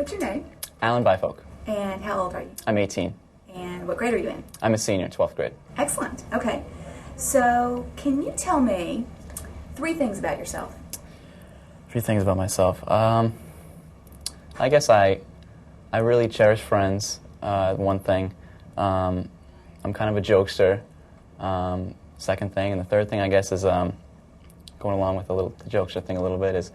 What's your name? Alan Bifolk. And how old are you? I'm 18. And what grade are you in? I'm a senior, 12th grade. Excellent. Okay. So, can you tell me 3 things about yourself? 3 things about myself. I guess I really cherish friends, one thing. I'm kind of a jokester, second thing. And the third thing, I guess, is going along with the jokester thing a little bit, is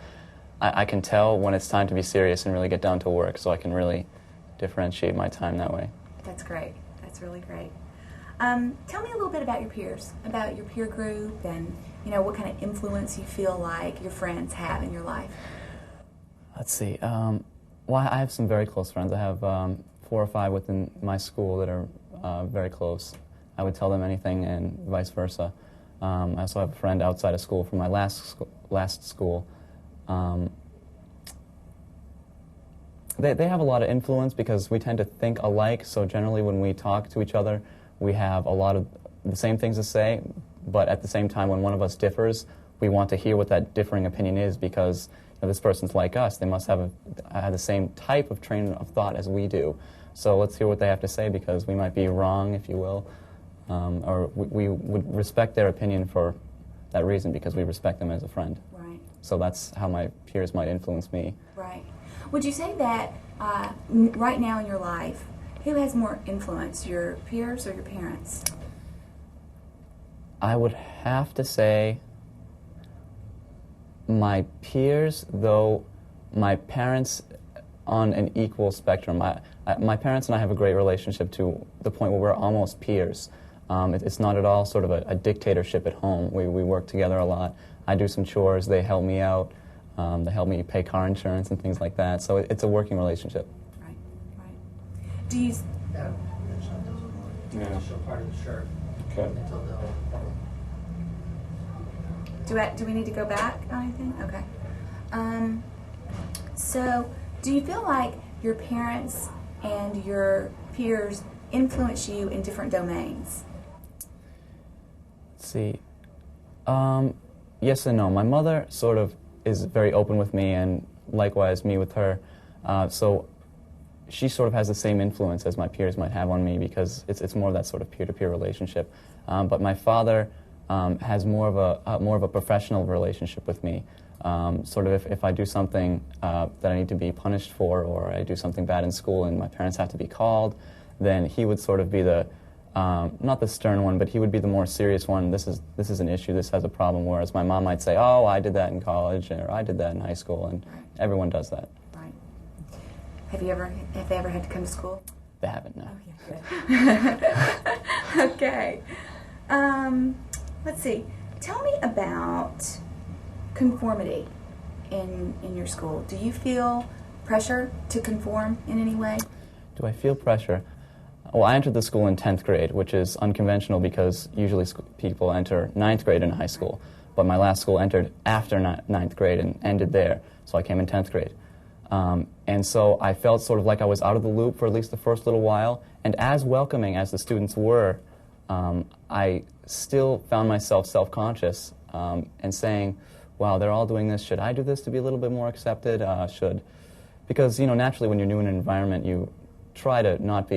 I can tell when it's time to be serious and really get down to work, so I can really differentiate my time that way. That's great. That's really great. Tell me a little bit about your peers, about your peer group, and what kind of influence you feel like your friends have in your life. Let's see. Well, I have some very close friends. I have 4 or 5 within my school that are very close. I would tell them anything, and vice versa. I also have a friend outside of school from my last school. They have a lot of influence because we tend to think alike, so generally when we talk to each other, we have a lot of the same things to say, but at the same time, when one of us differs, we want to hear what that differing opinion is because this person's like us. They must have the same type of train of thought as we do. So let's hear what they have to say because we might be wrong, if you will, or we would respect their opinion for that reason because we respect them as a friend. Right. So that's how my peers might influence me. Right. Would you say that right now in your life, who has more influence, your peers or your parents? I would have to say my peers, though my parents on an equal spectrum. My parents and I have a great relationship to the point where we're almost peers. It's not at all sort of a dictatorship at home. We work together a lot. I do some chores, they help me out, they help me pay car insurance and things like that. So it's a working relationship. Right, right. Do you... Yeah. Show part of the shirt. Okay. Do we need to go back on anything? Okay. So, do you feel like your parents and your peers influence you in different domains? Let's see. Yes and no. My mother sort of is very open with me, and likewise me with her. So she sort of has the same influence as my peers might have on me because it's more of that sort of peer-to-peer relationship. But my father has more of a professional relationship with me. Sort of if I do something that I need to be punished for, or I do something bad in school and my parents have to be called, then he would sort of be the not the stern one, but he would be the more serious one. This is an issue. This has a problem. Whereas my mom might say, "Oh, I did that in college," or "I did that in high school," and everyone does that. Right. Have they ever had to come to school? They haven't, no. Oh, yeah, good. Okay. Let's see. Tell me about conformity in your school. Do you feel pressure to conform in any way? Do I feel pressure? Well, I entered the school in 10th grade, which is unconventional because usually people enter 9th grade in high school. But my last school entered after 9th grade and ended there, so I came in 10th grade. And so I felt sort of like I was out of the loop for at least the first little while. And as welcoming as the students were, I still found myself self-conscious and saying, wow, they're all doing this. Should I do this to be a little bit more accepted? Because, naturally when you're new in an environment, you try to not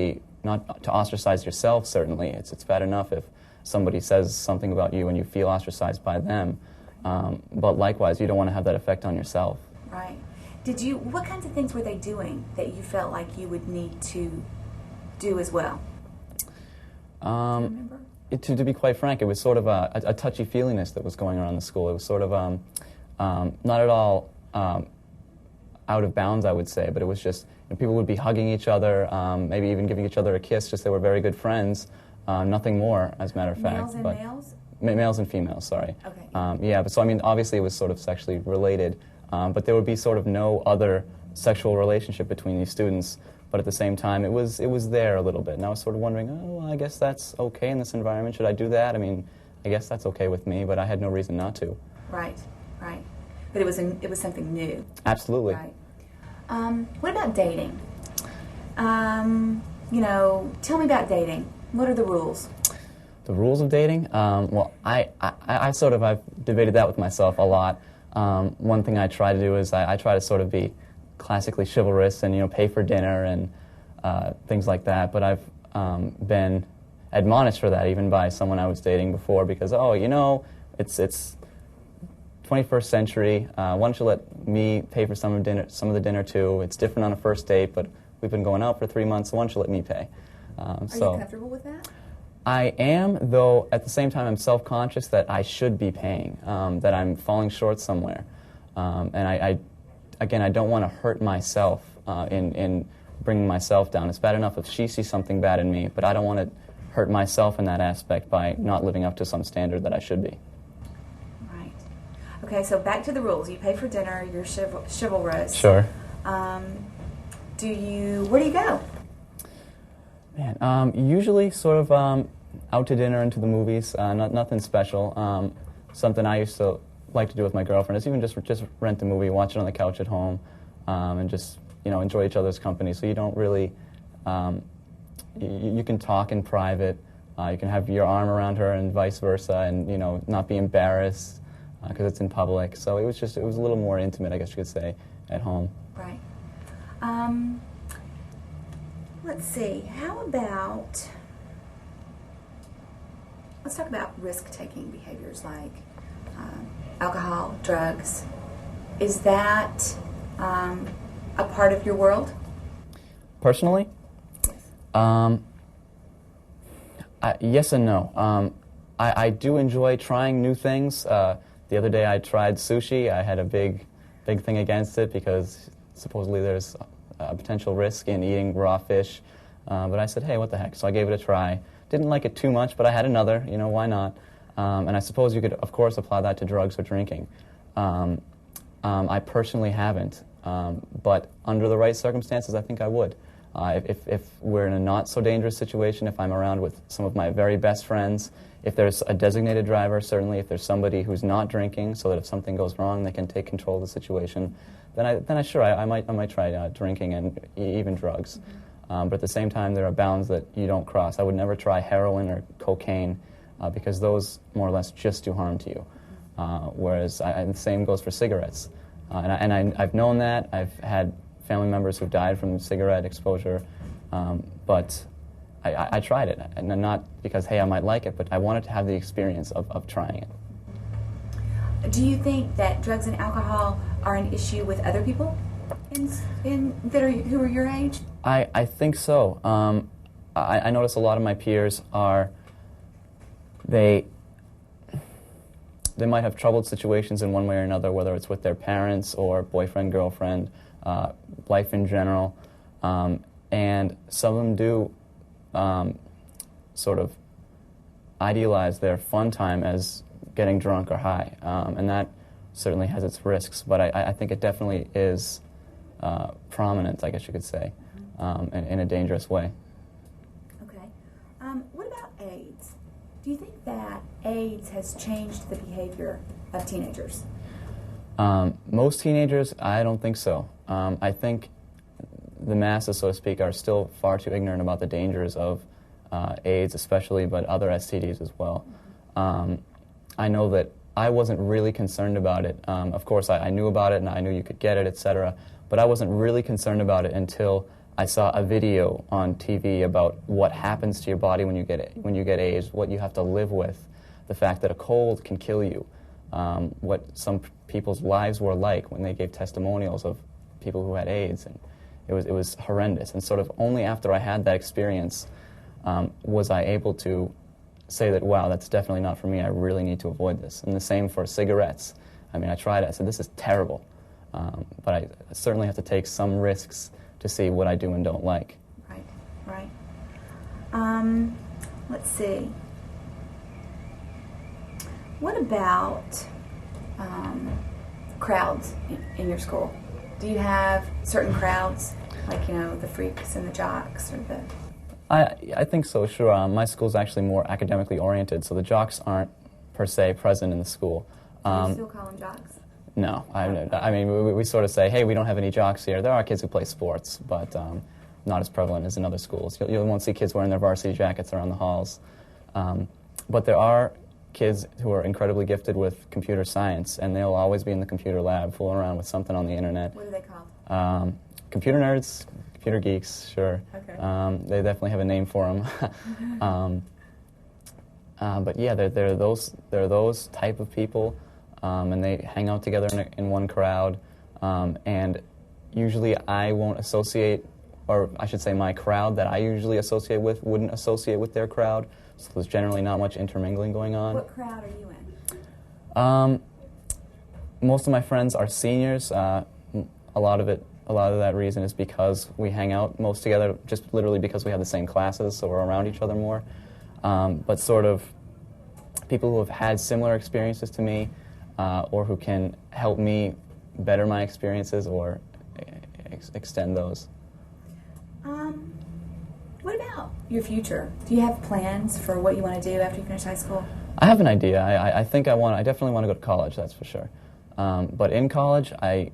to ostracize yourself, certainly. It's bad enough if somebody says something about you and you feel ostracized by them. But likewise, you don't want to have that effect on yourself. Right. What kinds of things were they doing that you felt like you would need to do as well? Do you remember? To be quite frank, it was sort of a touchy-feeliness that was going around the school. It was sort of not at all out of bounds, I would say, but it was just people would be hugging each other, maybe even giving each other a kiss, just they were very good friends, nothing more, as a matter of fact. Males and males? Males and females, sorry. Okay. Yeah, but so I mean, obviously it was sort of sexually related, but there would be sort of no other sexual relationship between these students. But at the same time, it was there a little bit, and I was sort of wondering, oh, well, I guess that's okay in this environment. Should I do that? I mean, I guess that's okay with me, but I had no reason not to. Right, right. But it was something new. Absolutely. Right. What about dating? Tell me about dating. What are the rules? The rules of dating? Well, I've debated that with myself a lot. One thing I try to do is I try to sort of be classically chivalrous and, pay for dinner and things like that. But I've been admonished for that even by someone I was dating before because, it's 21st century. Why don't you let me pay for some of the dinner too? It's different on a first date, but we've been going out for 3 months, so why don't you let me pay? Are you comfortable with that? I am, though at the same time I'm self-conscious that I should be paying, that I'm falling short somewhere. And I don't want to hurt myself in bringing myself down. It's bad enough if she sees something bad in me, but I don't want to hurt myself in that aspect by not living up to some standard that I should be. Right. Okay, so back to the rules. You pay for dinner, you're chivalrous. Sure. Where do you go? Man, usually sort of out to dinner and to the movies, nothing special. Something I used to like to do with my girlfriend is even just rent a movie, watch it on the couch at home, and just enjoy each other's company. So you don't really, you can talk in private. You can have your arm around her and vice versa, and not be embarrassed because it's in public. So it was a little more intimate, I guess you could say, at home. Right. Let's see. How about let's talk about risk-taking behaviors like alcohol, drugs. Is that a part of your world? Personally? Yes. Yes and no. I do enjoy trying new things. The other day I tried sushi. I had a big thing against it because supposedly there's a potential risk in eating raw fish. But I said, hey, what the heck? So I gave it a try. Didn't like it too much, but I had another. Why not? And I suppose you could, of course, apply that to drugs or drinking. I personally haven't, but under the right circumstances, I think I would. If we're in a not-so-dangerous situation, if I'm around with some of my very best friends, if there's a designated driver, certainly if there's somebody who's not drinking so that if something goes wrong, they can take control of the situation, then I might try drinking and even drugs. But at the same time, there are bounds that you don't cross. I would never try heroin or cocaine because those more or less just do harm to you. Whereas the same goes for cigarettes. I've known that. I've had family members who've died from cigarette exposure, but I tried it, and not because, hey, I might like it, but I wanted to have the experience of trying it. Do you think that drugs and alcohol are an issue with other people who are your age? I think so. I notice a lot of my peers they might have troubled situations in one way or another, whether it's with their parents or boyfriend, girlfriend, life in general, and some of them do sort of idealize their fun time as getting drunk or high, and that certainly has its risks, but I think it definitely is prominent, I guess you could say, in a dangerous way. Okay. What about AIDS? Do you think that AIDS has changed the behavior of teenagers? Most teenagers, I don't think so. I think the masses, so to speak, are still far too ignorant about the dangers of AIDS especially, but other STDs as well. I know that I wasn't really concerned about it. Of course, I knew about it and I knew you could get it, etc., but I wasn't really concerned about it until I saw a video on TV about what happens to your body when you get AIDS, what you have to live with, the fact that a cold can kill you, what some people's lives were like when they gave testimonials of people who had AIDS, and it was horrendous. And sort of only after I had that experience was I able to say that, wow, that's definitely not for me. I really need to avoid this. And the same for cigarettes. I mean, I tried it. I said, this is terrible. But I certainly have to take some risks to see what I do and don't like. Right. Let's see. What about crowds in your school? Do you have certain crowds, like, the freaks and the jocks, or the... I think so, sure. My school's actually more academically oriented, so the jocks aren't per se present in the school. Do you still call them jocks? No. I mean, we sort of say, hey, we don't have any jocks here. There are kids who play sports, but not as prevalent as in other schools. You won't see kids wearing their varsity jackets around the halls. But there are kids who are incredibly gifted with computer science, and they'll always be in the computer lab fooling around with something on the internet. What are they called? Computer nerds, computer geeks, sure. Okay. They definitely have a name for them. But yeah, there are those type of people, and they hang out together in one crowd. And usually I won't associate, or I should say my crowd that I usually associate with wouldn't associate with their crowd. So there's generally not much intermingling going on. What crowd are you in? Most of my friends are seniors. A lot of that reason is because we hang out most together, just literally because we have the same classes, so we're around each other more. But sort of people who have had similar experiences to me, or who can help me better my experiences or extend those. What about your future? Do you have plans for what you want to do after you finish high school? I have an idea. I definitely want to go to college, that's for sure. But in college, I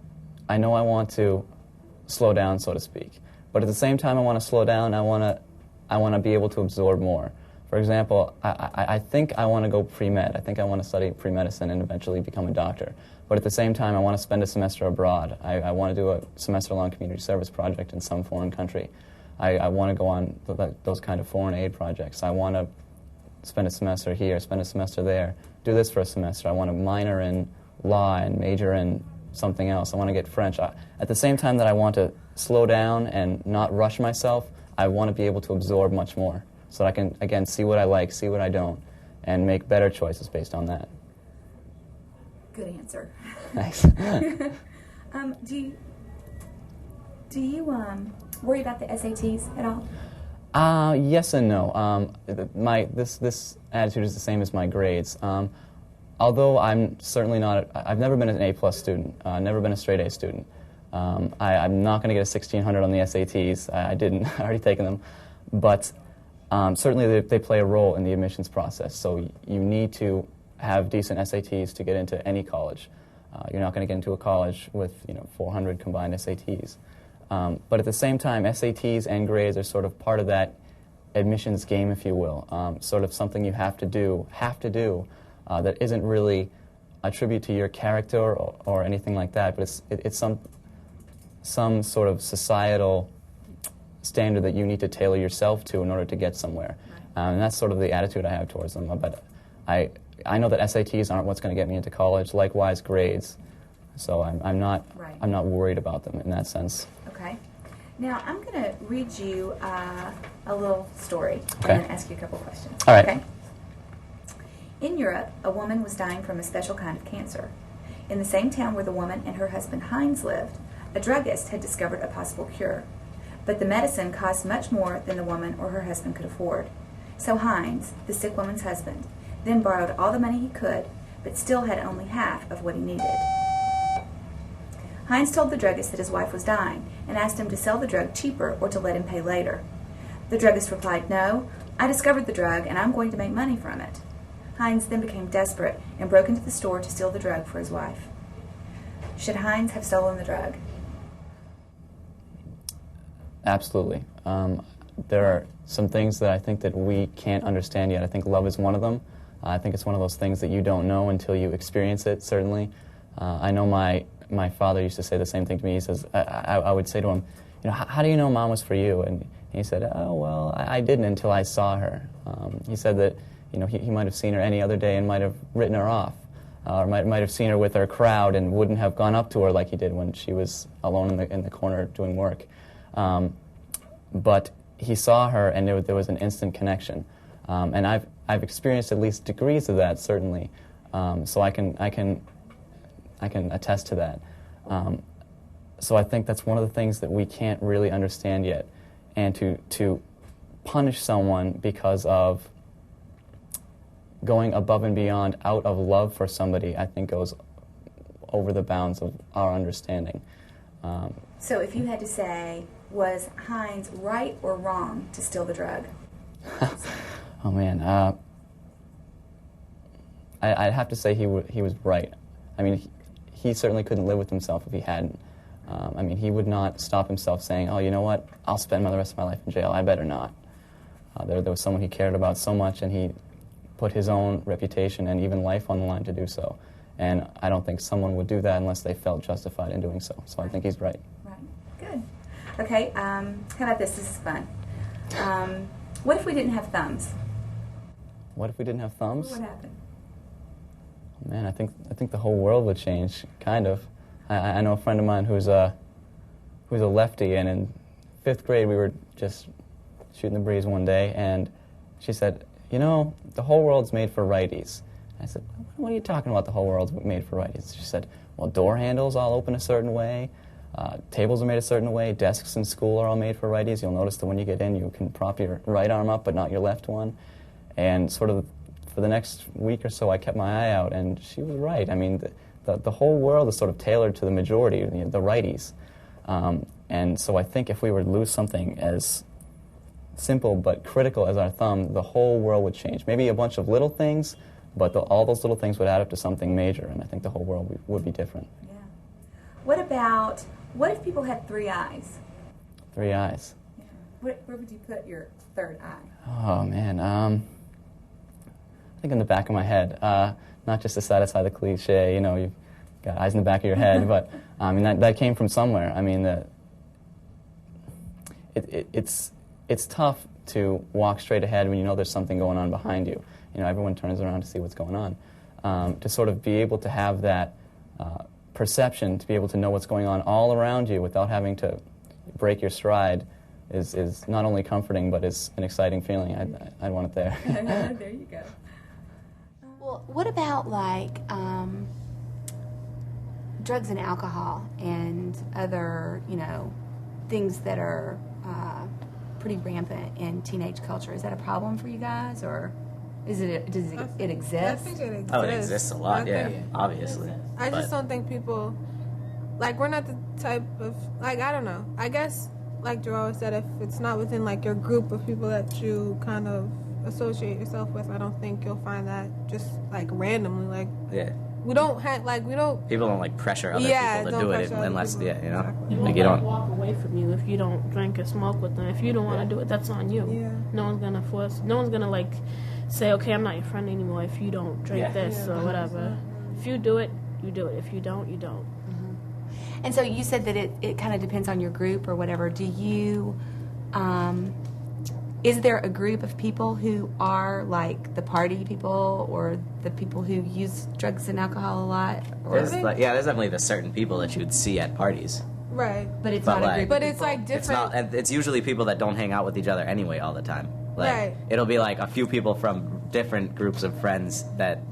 know I want to slow down, so to speak. But at the same time I want to slow down, I want to be able to absorb more. For example, I think I want to go pre-med. I think I want to study pre-medicine and eventually become a doctor. But at the same time, I want to spend a semester abroad. I want to do a semester-long community service project in some foreign country. I want to go on those kind of foreign aid projects. I want to spend a semester here, spend a semester there, do this for a semester. I want to minor in law and major in something else. I want to get French. At the same time that I want to slow down and not rush myself, I want to be able to absorb much more so that I can, again, see what I like, see what I don't, and make better choices based on that. Good answer. Nice. Do you worry about the SATs at all? Yes and no. This attitude is the same as my grades. Although I'm certainly not, I've never been an A+ student, never been a straight A student. I'm not going to get a 1600 on the SATs. I didn't. I already taken them. But certainly they play a role in the admissions process. So you need to have decent SATs to get into any college. You're not going to get into a college with 400 combined SATs. But at the same time, SATs and grades are sort of part of that admissions game, if you will, sort of something you have to do, that isn't really a tribute to your character or anything like that, but it's some sort of societal standard that you need to tailor yourself to in order to get somewhere. And that's sort of the attitude I have towards them. But I know that SATs aren't what's going to get me into college, likewise grades. So I'm not worried about them in that sense. Okay. Now I'm going to read you a little story Okay. and then ask you a couple questions. All right. Okay. In Europe, a woman was dying from a special kind of cancer. In the same town where the woman and her husband Heinz lived, a druggist had discovered a possible cure. But the medicine cost much more than the woman or her husband could afford. So Heinz, the sick woman's husband, then borrowed all the money he could, but still had only half of what he needed. Heinz told the druggist that his wife was dying and asked him to sell the drug cheaper or to let him pay later. The druggist replied, "No, I discovered the drug and I'm going to make money from it." Heinz then became desperate and broke into the store to steal the drug for his wife. Should Heinz have stolen the drug? Absolutely. There are some things that I think that we can't understand yet. I think love is one of them. I think it's one of those things that you don't know until you experience it, certainly. I know my father used to say the same thing to me. He says, I would say to him, how do you know Mom was for you? And he said, oh, well, I didn't until I saw her. He said that he might have seen her any other day and might have written her off, or might have seen her with her crowd and wouldn't have gone up to her like he did when she was alone in the corner doing work. But he saw her, and there was an instant connection. And I've experienced at least degrees of that, certainly. So I can attest to that. So I think that's one of the things that we can't really understand yet. And to punish someone because of going above and beyond out of love for somebody, I think goes over the bounds of our understanding. So if you had to say, was Heinz right or wrong to steal the drug? Oh, man. I'd have to say he was right. I mean, he certainly couldn't live with himself if he hadn't. I mean, he would not stop himself saying, oh, you know what, I'll spend the rest of my life in jail. I better not. There was someone he cared about so much, and he put his own reputation and even life on the line to do so. And I don't think someone would do that unless they felt justified in doing so. So I think he's right. Right. Okay, how about this? This is fun. What if we didn't have thumbs? What if we didn't have thumbs? What would happen? Man, I think the whole world would change, kind of. I know a friend of mine who's a lefty, and in 5th grade we were just shooting the breeze one day, and she said, you know, the whole world's made for righties. I said, what are you talking about, the whole world's made for righties? She said, well, door handles all open a certain way, tables are made a certain way, desks in school are all made for righties. You'll notice that when you get in, you can prop your right arm up but not your left one. And sort of for the next week or so, I kept my eye out, and she was right. I mean, the whole world is sort of tailored to the majority, the righties. And so I think if we were to lose something as simple but critical as our thumb, the whole world would change. Maybe a bunch of little things, but all those little things would add up to something major, and I think the whole world would be different. Yeah. What if people had 3 eyes? 3 eyes. Yeah. Where would you put your 3rd eye? Oh, man. I think in the back of my head. Not just to satisfy the cliche, you know, you've got eyes in the back of your head, but I mean, that came from somewhere. I mean, it's tough to walk straight ahead when you know there's something going on behind you. You know, everyone turns around to see what's going on. To sort of be able to have that perception, to be able to know what's going on all around you without having to break your stride is not only comforting, but is an exciting feeling. I'd want it there. There you go. Well, what about like drugs and alcohol and other, you know, things that are pretty rampant in teenage culture? Is that a problem for you guys, or does it exist? I think it exists. Oh, it exists a lot, obviously. I just don't think people, like, we're not the type of, like, I don't know. I guess, like Joel said, if it's not within, like, your group of people that you kind of associate yourself with, I don't think you'll find that just, like, randomly. Like, we don't have, like, we don't. People don't, like, pressure other people to do it unless, you know? Exactly. Like, you don't walk away from you if you don't drink or smoke with them. If you don't want to do it, that's on you. Yeah. No one's going to force, no one's going to, like, say, okay, I'm not your friend anymore if you don't drink this or whatever. If you do it, you do it. If you don't, you don't. Mm-hmm. And so you said that it kind of depends on your group or whatever. Do you, is there a group of people who are like the party people or the people who use drugs and alcohol a lot? Or there's definitely the certain people that you'd see at parties. Right. But it's not a group. But it's like different. It's usually people that don't hang out with each other anyway all the time. Like, right. It'll be like a few people from different groups of friends that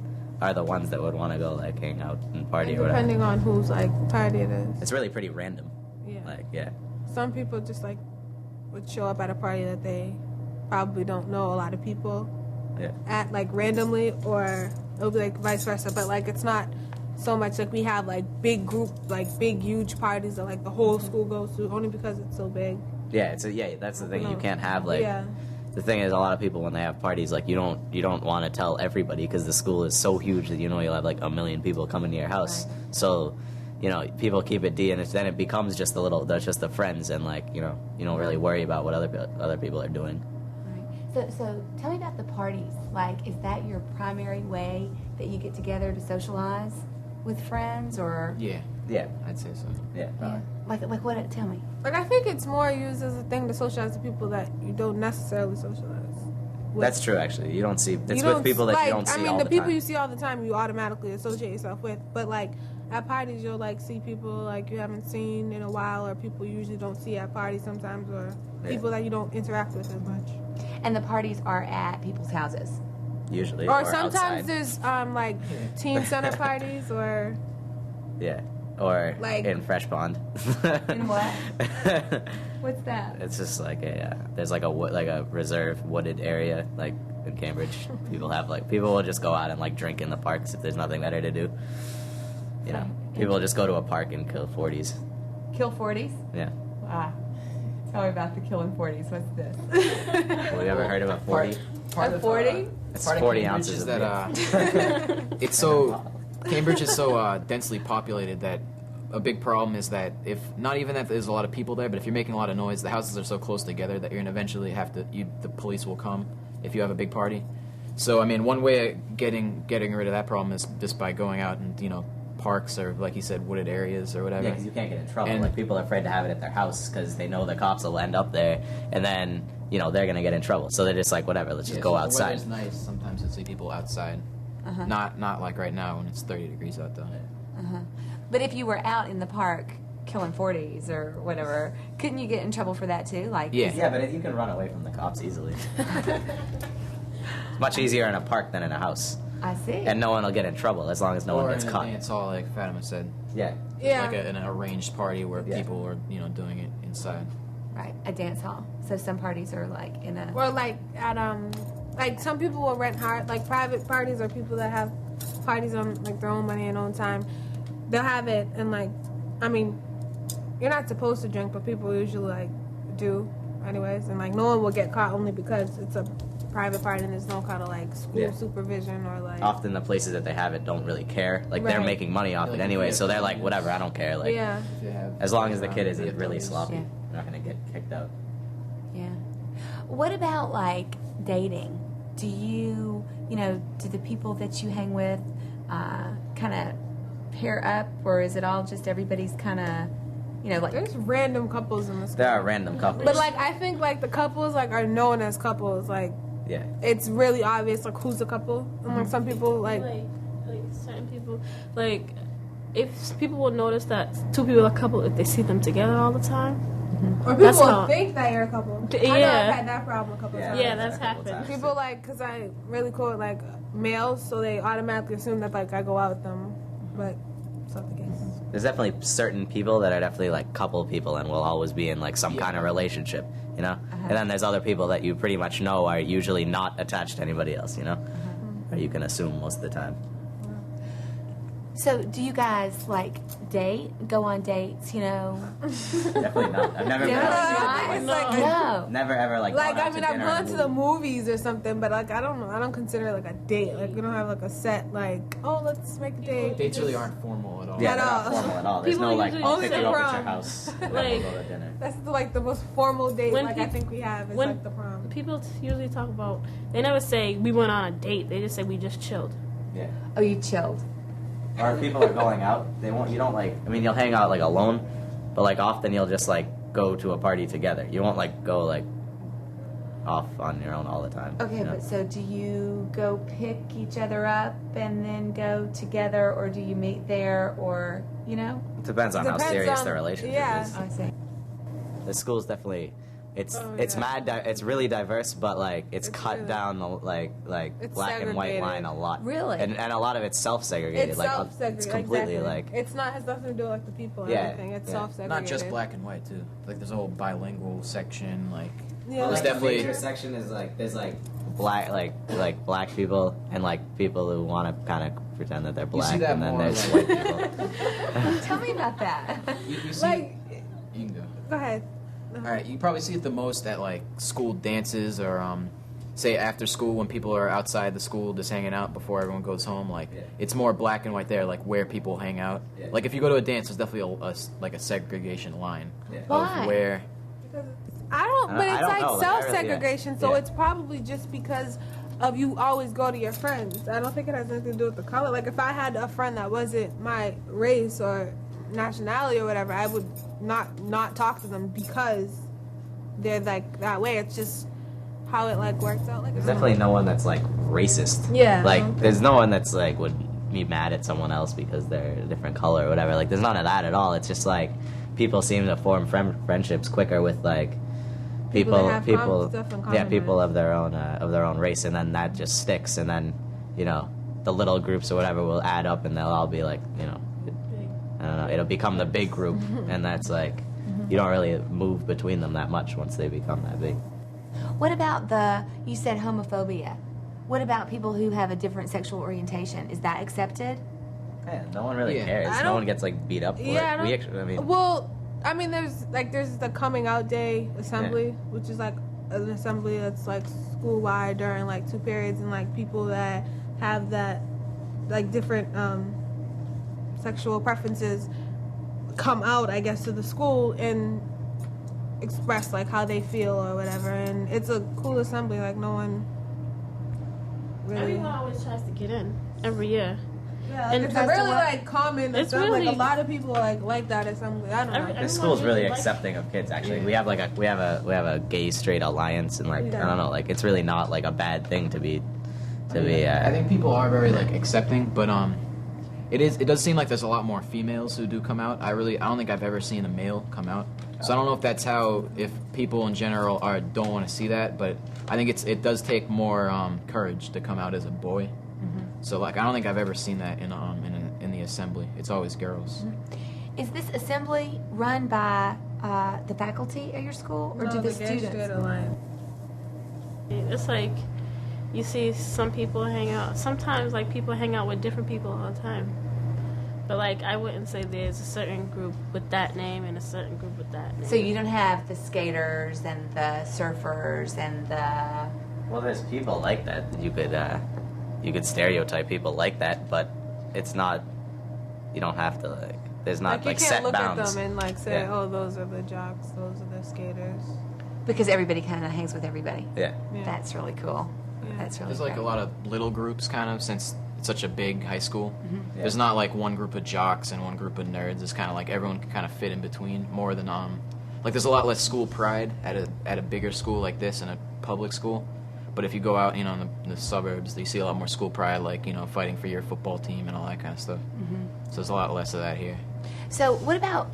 are the ones that would want to go, like, hang out and party or whatever. Depending on whose, like, party it is. It's really pretty random. Yeah. Like, yeah. Some people just, like, would show up at a party that they probably don't know a lot of people at, like, randomly, or it'll be, like, vice versa. But, like, it's not so much like we have, like, big group, like, big, huge parties that, like, the whole school goes to, only because it's so big. Yeah, that's the thing. You can't have, like... Yeah. The thing is, a lot of people, when they have parties, like, you don't want to tell everybody because the school is so huge that you know you'll have, like, 1 million people coming to your house. Right. So, you know, people keep it D, and then it becomes just that's just the friends, and, like, you know, you don't really worry about what other people are doing. Right. So tell me about the parties. Like, is that your primary way that you get together to socialize with friends, or? Yeah, I'd say so. Yeah. Like what? Tell me. Like, I think it's more used as a thing to socialize with people that you don't necessarily socialize with. That's true, actually. You don't see... It's with people that you don't see all the time. I mean, the people you see all the time, you automatically associate yourself with. But, like, at parties, you'll, like, see people, like, you haven't seen in a while, or people you usually don't see at parties sometimes, or people that you don't interact with as much. And the parties are at people's houses? Usually. Or sometimes outside. there's, like, teen center parties, or... Yeah. Or like, in Fresh Pond. In what? What's that? It's just like there's like a reserve wooded area, like in Cambridge. People will just go out and, like, drink in the parks if there's nothing better to do. You know, people will just go to a park and kill 40s. Kill 40s? Yeah. Wow. Tell me about the killing 40s. What's this? Have you ever heard of a 40? A 40? It's 40 ounces of that. It's so... Cambridge is so densely populated that a big problem is that if not even that there's a lot of people there, but if you're making a lot of noise, the houses are so close together that you're gonna eventually the police will come if you have a big party. So I mean, one way of getting rid of that problem is just by going out and, you know, parks or, like you said, wooded areas or whatever. Yeah, because you can't get in trouble. And- like people are afraid to have it at their house because they know the cops will end up there, and then they're gonna get in trouble. So they're just like, whatever, let's just go so outside. The weather's nice. Sometimes you'll see people outside. Not like right now when it's 30 degrees out though. But if you were out in the park killing 40s or whatever, couldn't you get in trouble for that too? Like, Yeah. Yeah, but you can run away from the cops easily. It's much easier in a park than in a house, I see. and no one will get in trouble as long as no Or one gets in a caught. dance hall, like Fatima said. Yeah. Yeah. Like an arranged party where Yeah. people are, doing it inside. Right, a dance hall. So some parties are like in a. Or like at like some people will rent like private parties, or people that have parties on like their own money and own time. They'll have it, and like, I mean, you're not supposed to drink, but people usually like do, anyways, and like no one will get caught only because it's a private party and there's no kind of like school supervision or like. Often the places that they have it don't really care. Like they're Right. making money off it anyway, so they're like, whatever, I don't care. Like, Yeah. If you have, as long as the kid the isn't really authorities. sloppy, Yeah. they're not gonna get kicked out. Yeah. What about like dating? Do you, do the people that you hang with kind of pair up, or is it all just everybody's kind of, like. There's random couples in the school. There are random couples. But like I think like the couples like are known as couples. Like yeah. it's really obvious like who's a couple. And like some people like like certain people, like if people will notice that two people are a couple if they see them together all the time. or That's people how- think that you're a couple. I know Yeah. I've had that problem a couple times. Yeah, that's a couple happened. times. People like, cause I really cool with like males, so they automatically assume that like I go out with them, but it's not the case. There's definitely certain people that are definitely like couple people and will always be in like some kind of relationship, And then there's other people that you pretty much know are usually not attached to anybody else, Or you can assume most of the time. So do you guys like date, go on dates, Definitely not. I've never Yeah. It's like No. never ever like Like gone I out mean, to I've dinner gone and to the movie. movies or something, but like I don't know, I don't consider it like a date. Like we don't have like a set like, oh, let's make a date. Dates really aren't formal at all. Yeah, At they're not all. formal at all. There's People no like, usually I'll pick say you up at prom. your house and then Like- we'll go to dinner. That's like the most formal date When like I peop- think we have is when- like the prom. People usually talk about. They never say we went on a date. They just say we just chilled. Yeah. Oh, you chilled. Or if people are going out, you don't like, you'll hang out like alone, but like often you'll just like go to a party together. You won't like go like off on your own all the time. Okay, but so do you go pick each other up and then go together, or do you meet there, or, It depends on how Depends serious on- the relationship yeah. is. I see. The school's definitely, it's yeah. it's really diverse, but like it's cut really- down the like It's black and white segregated. line a lot. Really? And a lot of it's self-segregated. It's like self-segregated. it's completely exactly. like It's not has nothing to do with like the people or Yeah, anything. It's yeah. self-segregated. Not just black and white too. Like there's a whole bilingual section. Like Yeah. there's Like, definitely major section is like there's like black like black people and like people who want to kind of pretend that they're you black, see that and then more. there's Like, white people. Tell me about that. you see. Like, You can go. go ahead. All right, you probably see it the most at like school dances or say after school when people are outside the school just hanging out before everyone goes home. Like it's more black and white there, like where people hang out. Yeah. Like if you go to a dance, there's definitely like a segregation line Yeah. Why? of where. I don't, but I it's don't like know, like, I really- self-segregation, so yeah. it's probably just because of you always go to your friends. I don't think it has anything to do with the color. Like if I had a friend that wasn't my race or nationality or whatever, I would not talk to them because they're like that way. It's just how it like works out. Like There's definitely no one that's like racist. Yeah. Like there's no one that's like would be mad at someone else because they're a different color or whatever. Like there's none of that at all. It's just like people seem to form friendships quicker with like People that have stuff in common, people right? of their own race, and then that just sticks, and then the little groups or whatever will add up, and they'll all be like I don't know, it'll become the big group, and that's like you don't really move between them that much once they become that big. What about you said homophobia. What about people who have a different sexual orientation? Is that accepted? Yeah, no one really Yeah. cares. I No don't- one gets like beat up for Yeah, it. We actually, well, I mean, there's the coming out day assembly, which is like an assembly that's like school wide during like 2 periods, and like people that have that like different sexual preferences come out, I guess, to the school and express like how they feel or whatever, and it's a cool assembly. Like no one really. Everyone always tries to get in every year. Yeah, And it's that's really the- like common. It's Like really- a lot of people like that assembly. I don't know. The school's really accepting of kids. Actually, we have a gay straight alliance, and like I don't know, like it's really not like a bad thing to be. I think people are very like accepting, but it does seem like there's a lot more females who do come out. I don't think I've ever seen a male come out. So I don't know if that's if people in general don't want to see that, but I think it does take more courage to come out as a boy. Mm-hmm. So like I don't think I've ever seen that in the assembly. It's always girls. Mm-hmm. Is this assembly run by the faculty at your school, or do the students? It's like you see some people hang out. Sometimes like people hang out with different people all the time. But like I wouldn't say there's a certain group with that name and a certain group with that name. So you don't have the skaters and the surfers and the. Well, there's people like that. You could stereotype people like that, but it's not. You don't have to like. There's not like set you can't look bounds. at them and like say, oh, those are the jocks, those are the skaters. Because everybody kind of hangs with everybody. Yeah. That's really cool. Yeah. That's really. There's like great. a lot of little groups, kind of, since it's such a big high school. Mm-hmm. Yeah. There's not like one group of jocks and one group of nerds. It's kind of like everyone can kind of fit in between more than like there's a lot less school pride at a bigger school like this in a public school. But if you go out, in the suburbs, you see a lot more school pride, like fighting for your football team and all that kind of stuff. Mm-hmm. So there's a lot less of that here. So what about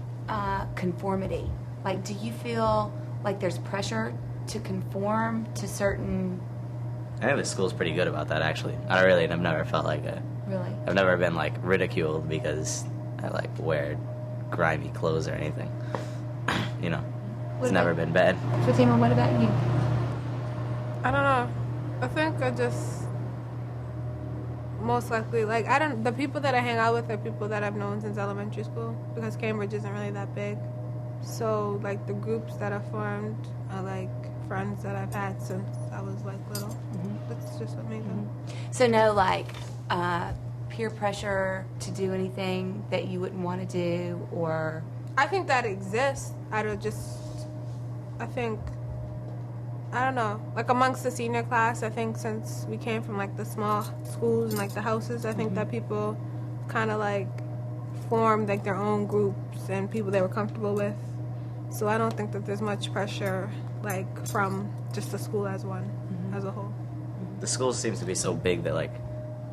conformity? Like, do you feel like there's pressure to conform to certain? I think the school's pretty good about that, actually. I've never felt like it. Really? I've never been like ridiculed because I like wear grimy clothes or anything. It's never been bad. Fatima, what about you? I don't know. I think I just most likely like the people that I hang out with are people that I've known since elementary school because Cambridge isn't really that big. So like the groups that I've formed are like friends that I've had since I was like little. Mm-hmm. That's just what made them. So no, like peer pressure to do anything that you wouldn't want to do, or I think that exists. I don't know. Like amongst the senior class, I think since we came from like the small schools and like the houses, I think that people kind of like formed like their own groups and people they were comfortable with. So I don't think that there's much pressure like from just the school as one, as a whole. The school seems to be so big that like,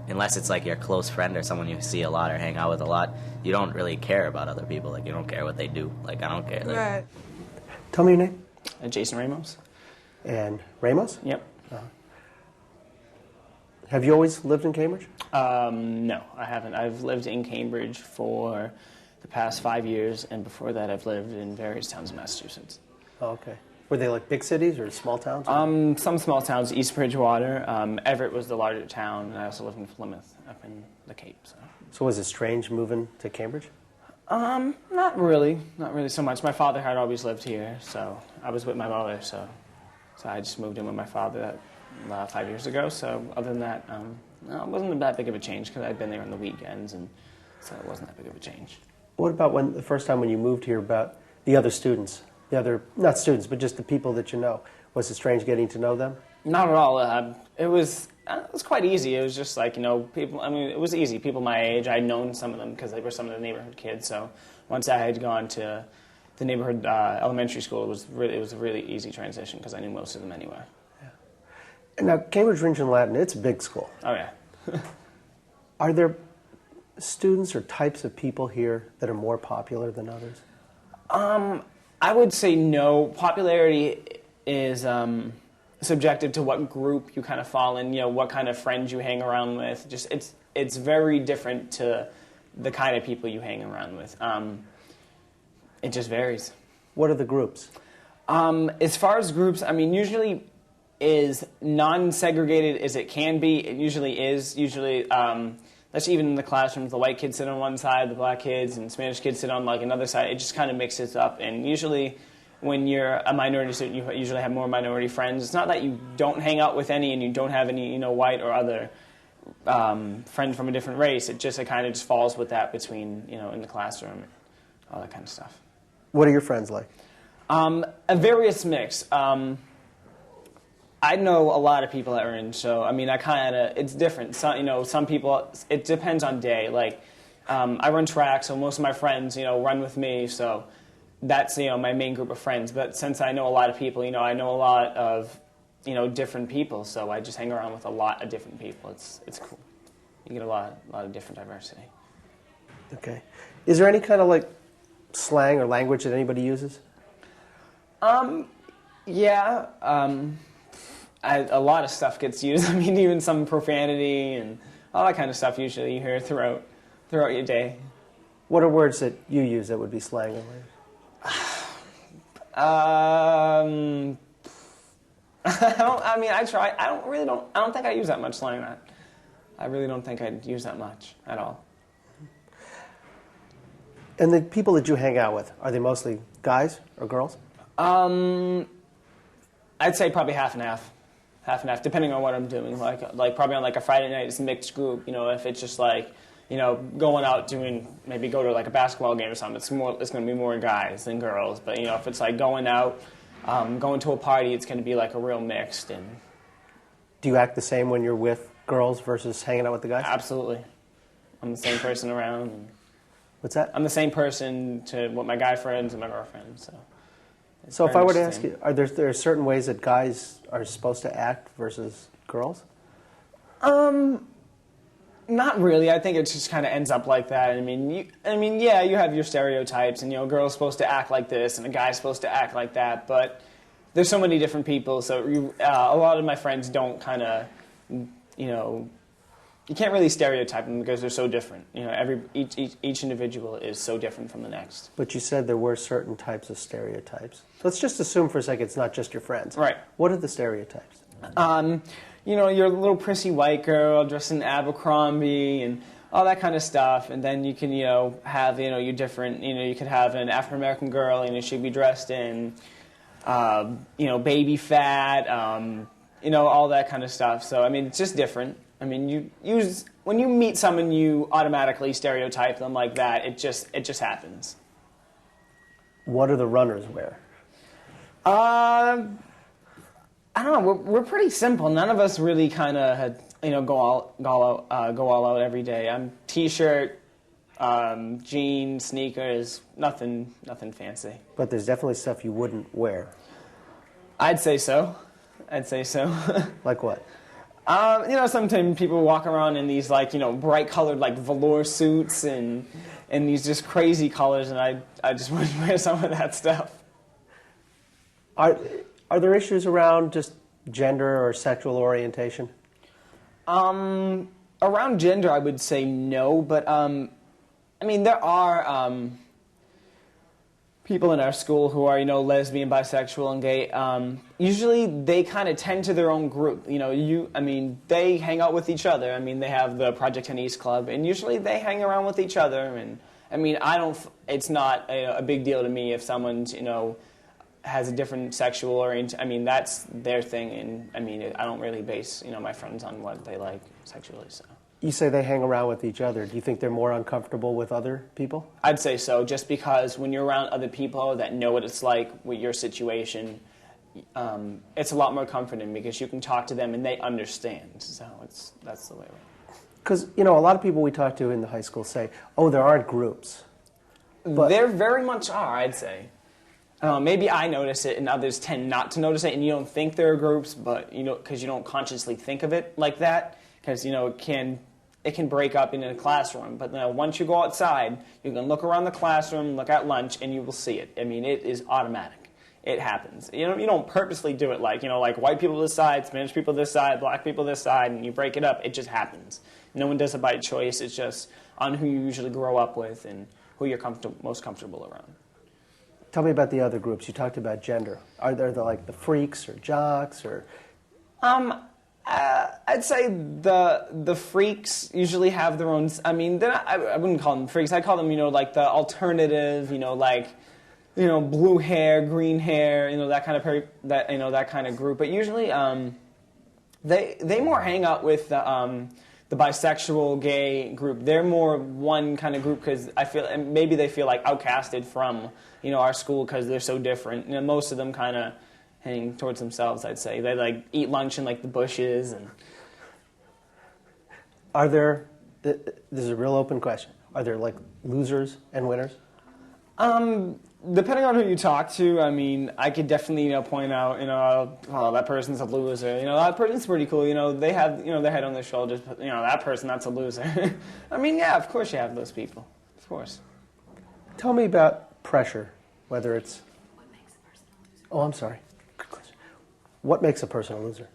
unless it's like your close friend or someone you see a lot or hang out with a lot, you don't really care about other people. Like you don't care what they do. Like I don't care. Like, Right. Tell me your name. Jason Ramos. And Ramos? Yep. Have you always lived in Cambridge? No, I haven't. I've lived in Cambridge for the past 5 years, and before that I've lived in various towns in Massachusetts. Oh, okay. Were they like big cities or small towns? Some small towns, East Bridgewater. Everett was the larger town, and I also lived in Plymouth, up in the Cape. So was it strange moving to Cambridge? Not really so much. My father had always lived here, so I was with my mother, so I just moved in with my father 5 years ago. So other than that, no, it wasn't that big of a change because I'd been there on the weekends, and so it wasn't that big of a change. What about the first time when you moved here, about the other students? Not students, but just the people that you know. Was it strange getting to know them? Not at all. It was quite easy. It was just like, people, it was easy. People my age, I'd known some of them because they were some of the neighborhood kids. So once I had gone to the neighborhood elementary school, it was a really easy transition because I knew most of them anyway. Yeah. And now, Cambridge Regional Latin, it's a big school. Oh, yeah. Are there students or types of people here that are more popular than others? I would say no. Popularity is subjective to what group you kind of fall in, what kind of friends you hang around with. Just it's very different to the kind of people you hang around with. It just varies. What are the groups? As far as groups, usually is non-segregated as it can be. It usually is. That's even in the classrooms. The white kids sit on one side, the black kids and Spanish kids sit on like another side. It just kind of mixes up. And usually when you're a minority student, you usually have more minority friends. It's not that you don't hang out with any and you don't have any, white or other friends from a different race. It kind of just falls with that between, in the classroom, all that kind of stuff. What are your friends like? A various mix. I know a lot of people that are in, so I mean, it's different. Some people, it depends on day. Like, I run track, so most of my friends, run with me, so that's, my main group of friends. But since I know a lot of people, I know a lot of, different people, so I just hang around with a lot of different people. It's cool. You get a lot of different diversity. Okay. Is there any kind of like slang or language that anybody uses? Yeah. A lot of stuff gets used. I mean, even some profanity and all that kind of stuff usually you hear throughout your day. What are words that you use that would be slang or language? I don't think I use that much slang. I really don't think I'd use that much at all. And the people that you hang out with, are they mostly guys or girls? I'd say probably half and half. Half and half, depending on what I'm doing. Like probably on like a Friday night, it's a mixed group. If it's just like, going out maybe go to like a basketball game or something, it's going to be more guys than girls. But, if it's like going out, going to a party, it's going to be like a real mixed. And do you act the same when you're with girls versus hanging out with the guys? Absolutely. I'm the same person around. What's that? I'm the same person with my guy friends and my girlfriend. So if I were to ask you, are there certain ways that guys are supposed to act versus girls? Not really. I think it just kind of ends up like that. Yeah, you have your stereotypes, and a girl's supposed to act like this, and a guy's supposed to act like that. But there's so many different people, so a lot of my friends don't kind of, you can't really stereotype them because they're so different. Each individual is so different from the next. But you said there were certain types of stereotypes. Let's just assume for a second it's not just your friends. Right. What are the stereotypes? You're a little prissy white girl dressed in Abercrombie and all that kind of stuff. And then you can, have, your different, you could have an African-American girl, she'd be dressed in, baby fat, all that kind of stuff. So, it's just different. When you meet someone, you automatically stereotype them like that. It just happens. What do the runners wear? I don't know. We're pretty simple. None of us really kind of go all out every day. I'm t-shirt, jeans, sneakers, nothing fancy. But there's definitely stuff you wouldn't wear. I'd say so. Like what? Sometimes people walk around in these bright colored velour suits and these just crazy colors, and I just wouldn't wear some of that stuff. Are there issues around just gender or sexual orientation? Around gender, I would say no, but there are people in our school who are lesbian, bisexual, and gay. Usually, they kind of tend to their own group. They hang out with each other. They have the Project Tennis Club, and usually they hang around with each other. And it's not a big deal to me if someone's has a different sexual orientation. That's their thing, and I don't really base my friends on what they like sexually. So you say they hang around with each other. Do you think they're more uncomfortable with other people? I'd say so, just because when you're around other people that know what it's like with your situation, it's a lot more comforting because you can talk to them and they understand. So that's the way. Because a lot of people we talk to in the high school say, "Oh, there aren't groups." But there very much are, I'd say. Maybe I notice it and others tend not to notice it, and you don't think there are groups, but because you don't consciously think of it like that, because it can break up in a classroom. But once you go outside, you can look around the classroom, look at lunch, and you will see it. It is automatic. It happens. You don't purposely do it like white people this side, Spanish people this side, black people this side, and you break it up. It just happens. No one does it by choice. It's just on who you usually grow up with and who you're most comfortable around. Tell me about the other groups. You talked about gender. Are there the freaks or jocks or? I'd say the freaks usually have their own. I wouldn't call them freaks. I call them the alternative. Blue hair, green hair. That kind of that kind of group. But usually they more hang out with the bisexual, gay group. They're more one kind of group because I feel, and maybe they feel outcasted from our school because they're so different. Most of them kind of heading towards themselves, I'd say. They like eat lunch in like the bushes. And Are there, this is a real open question, are there like losers and winners? Depending on who you talk to, I mean, I could definitely, point out, oh, that person's a loser. That person's pretty cool. They have, their head on their shoulders, but, that person, that's a loser. I mean, yeah, of course you have those people. Of course. Tell me about pressure, whether it's... What makes a person a loser? Oh, I'm sorry. Good question. What makes a person a loser?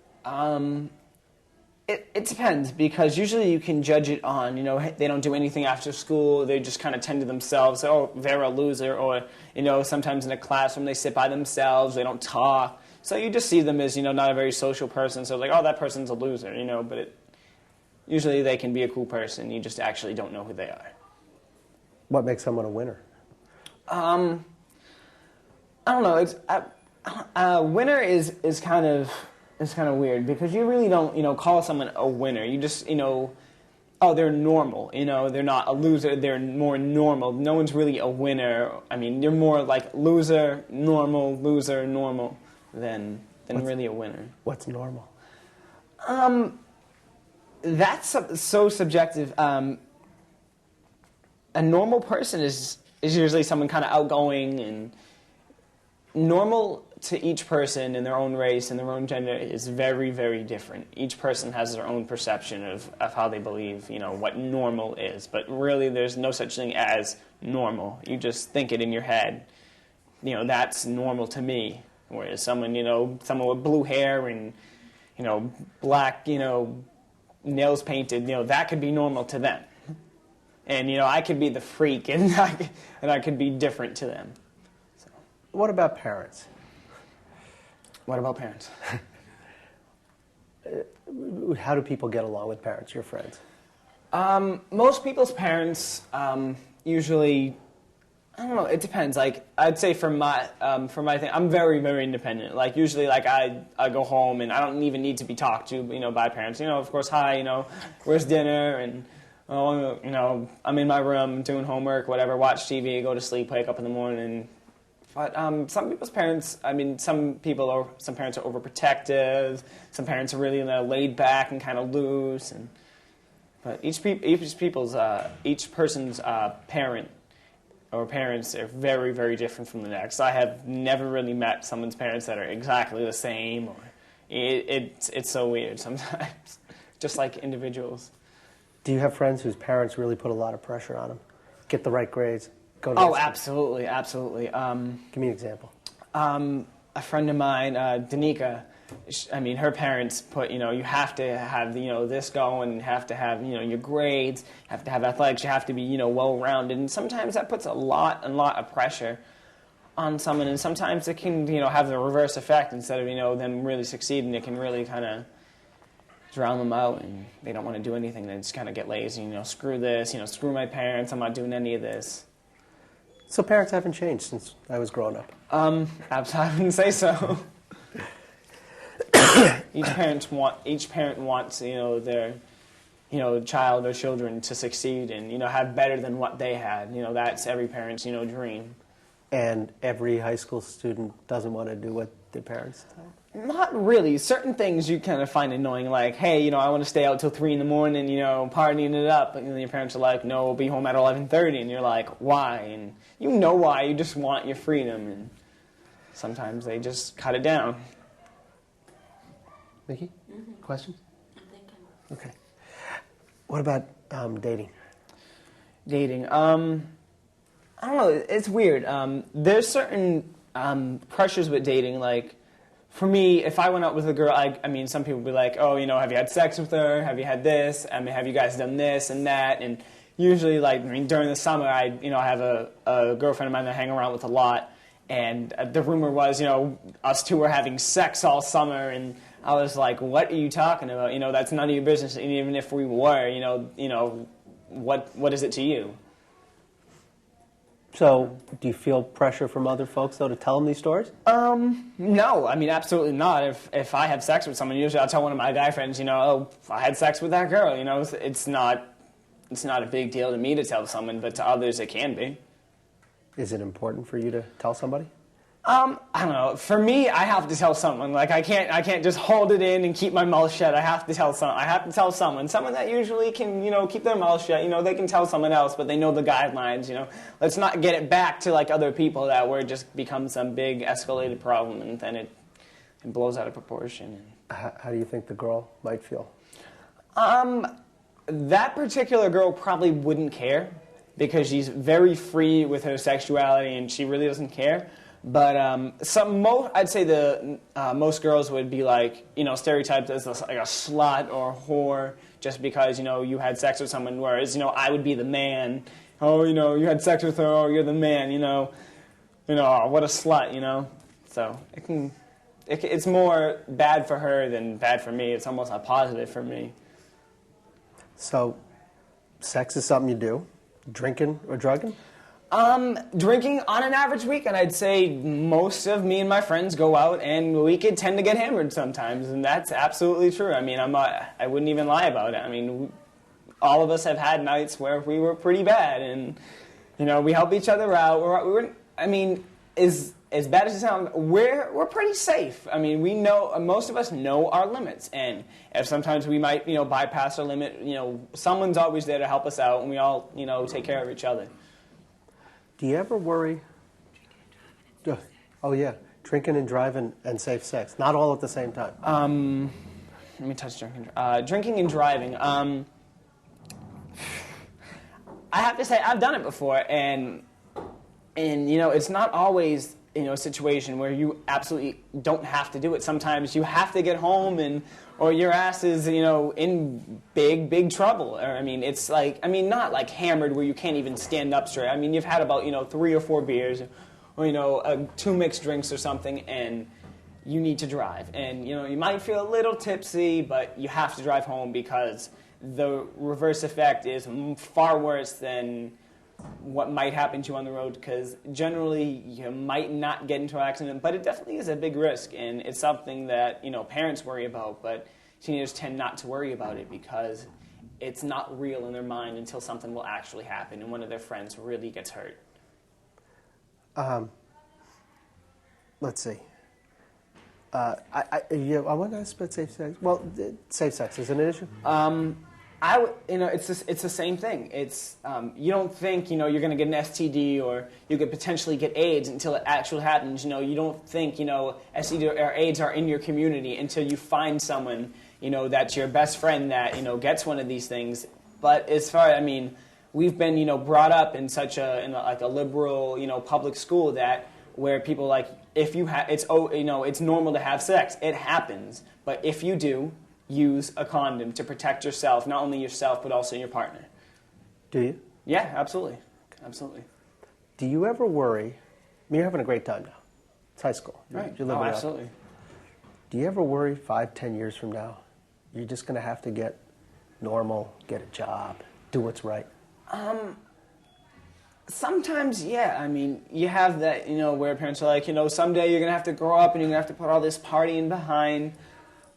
It depends, because usually you can judge it on, they don't do anything after school, they just kind of tend to themselves, oh, they're a loser, or, sometimes in a classroom they sit by themselves, they don't talk. So you just see them as, not a very social person, so like, oh, that person's a loser, but usually they can be a cool person, you just actually don't know who they are. What makes someone a winner? I don't know, a winner is kind of... It's kind of weird because you really don't, call someone a winner. You just, oh, they're normal. They're not a loser. They're more normal. No one's really a winner. I mean, you're more like loser, normal than really a winner. What's normal? That's so subjective. A normal person is usually someone kind of outgoing, and normal to each person in their own race and their own gender is very, very different. Each person has their own perception of how they believe, what normal is. But really, there's no such thing as normal. You just think it in your head. That's normal to me. Whereas someone with blue hair and, black, nails painted, that could be normal to them. And, I could be the freak, and I could be different to them. So. What about parents? What about parents? How do people get along with parents, your friends? Most people's parents usually, I don't know, it depends. Like, I'd say for my thing, I'm very, very independent. Like, usually, like, I go home and I don't even need to be talked to, by parents. Of course, hi, where's dinner? And, I'm in my room doing homework, whatever, watch TV, go to sleep, wake up in the morning. But some people's parents, some parents are overprotective. Some parents are really laid back and kind of loose. But each person's parent or parents are very, very different from the next. I have never really met someone's parents that are exactly the same. Or it's so weird sometimes, just like individuals. Do you have friends whose parents really put a lot of pressure on them? Get the right grades. Absolutely. Give me an example. A friend of mine, Danica, her parents put, you have to have, this going, you have to have, your grades, you have to have athletics, you have to be, well-rounded. And sometimes that puts a lot of pressure on someone. And sometimes it can, have the reverse effect. Instead of, them really succeeding, it can really kind of drown them out, and they don't want to do anything. They just kind of get lazy, screw this, screw my parents, I'm not doing any of this. So parents haven't changed since I was growing up? I wouldn't say so. Each parent wants, their, child or children to succeed and, have better than what they had. That's every parent's, dream. And every high school student doesn't want to do what their parents tell? Not really. Certain things you kind of find annoying, like, hey, I want to stay out till 3 in the morning, partying it up. But your parents are like, no, we'll be home at 11:30. And you're like, why? And you know why. You just want your freedom. And sometimes they just cut it down. Mickey? Mm-hmm. Questions? I'm thinking. Okay. What about dating? Dating. I don't know. It's weird. There's certain pressures with dating, like, for me, if I went out with a girl, some people would be like, oh, have you had sex with her? Have you had this? Have you guys done this and that? And usually, during the summer, I have a girlfriend of mine that I hang around with a lot. And the rumor was, us two were having sex all summer. And I was like, what are you talking about? That's none of your business. And even if we were, what is it to you? So, do you feel pressure from other folks, though, to tell them these stories? No, absolutely not. If I have sex with someone, usually I'll tell one of my guy friends, oh, I had sex with that girl. It's not a big deal to me to tell someone, but to others it can be. Is it important for you to tell somebody? I don't know. For me, I have to tell someone. Like I can't just hold it in and keep my mouth shut. I have to tell someone. Someone that usually can, keep their mouth shut. They can tell someone else, but they know the guidelines. Let's not get it back to like other people that where it just becomes some big escalated problem and then it blows out of proportion. How do you think the girl might feel? That particular girl probably wouldn't care because she's very free with her sexuality and she really doesn't care. But I'd say most girls would be like, stereotyped as like a slut or a whore just because, you had sex with someone, whereas, I would be the man. Oh, you had sex with her, oh, you're the man, oh, what a slut, So it's more bad for her than bad for me. It's almost a positive for me. So sex is something you do. Drinking or drugging? Drinking on an average weekend, I'd say most of me and my friends go out and we could tend to get hammered sometimes, and that's absolutely true. I mean, I wouldn't even lie about it. I mean, all of us have had nights where we were pretty bad, and we help each other out. As bad as it sounds, we're pretty safe. I mean, we know most of us know our limits, and if sometimes we might bypass our limit, someone's always there to help us out, and we all take care of each other. Do you ever worry? Oh yeah, drinking and driving and safe sex, not all at the same time. Let me touch drinking. Drinking and driving. I have to say I've done it before, and it's not always a situation where you absolutely don't have to do it. Sometimes you have to get home or your ass is in big trouble. Or it's like not like hammered where you can't even stand up straight. You've had about 3 or 4 beers or 2 mixed drinks or something, and you need to drive. And you might feel a little tipsy, but you have to drive home because the reverse effect is far worse than what might happen to you on the road, because generally you might not get into an accident, but it definitely is a big risk, and it's something that parents worry about, but teenagers tend not to worry about it because it's not real in their mind until something will actually happen and one of their friends really gets hurt. Let's see. I want to ask about safe sex. Well, safe sex is an issue. It's the same thing. It's you don't think you're going to get an STD or you could potentially get AIDS until it actually happens. You don't think STD or AIDS are in your community until you find someone that's your best friend that gets one of these things. But as far we've been brought up in such a liberal public school that where people like if you it's normal to have sex. It happens, but if you do, use a condom to protect yourself, not only yourself, but also your partner. Do you? Yeah, absolutely. Absolutely. Do you ever worry? You're having a great time now. It's high school. Right. You're living it up. Absolutely. Do you ever worry 5, 10 years from now, you're just going to have to get normal, get a job, do what's right? Sometimes, yeah. You have that, where parents are like, someday you're going to have to grow up and you're going to have to put all this partying behind.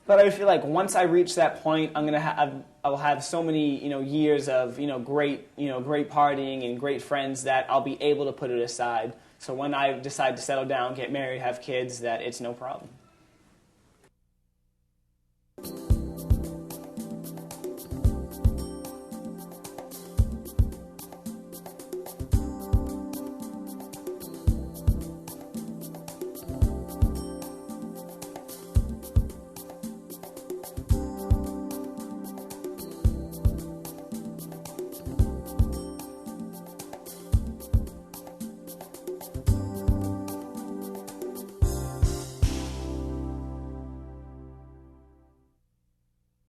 But I feel like once I reach that point, I'll have so many years of great partying and great friends that I'll be able to put it aside. So when I decide to settle down, get married, have kids, that it's no problem.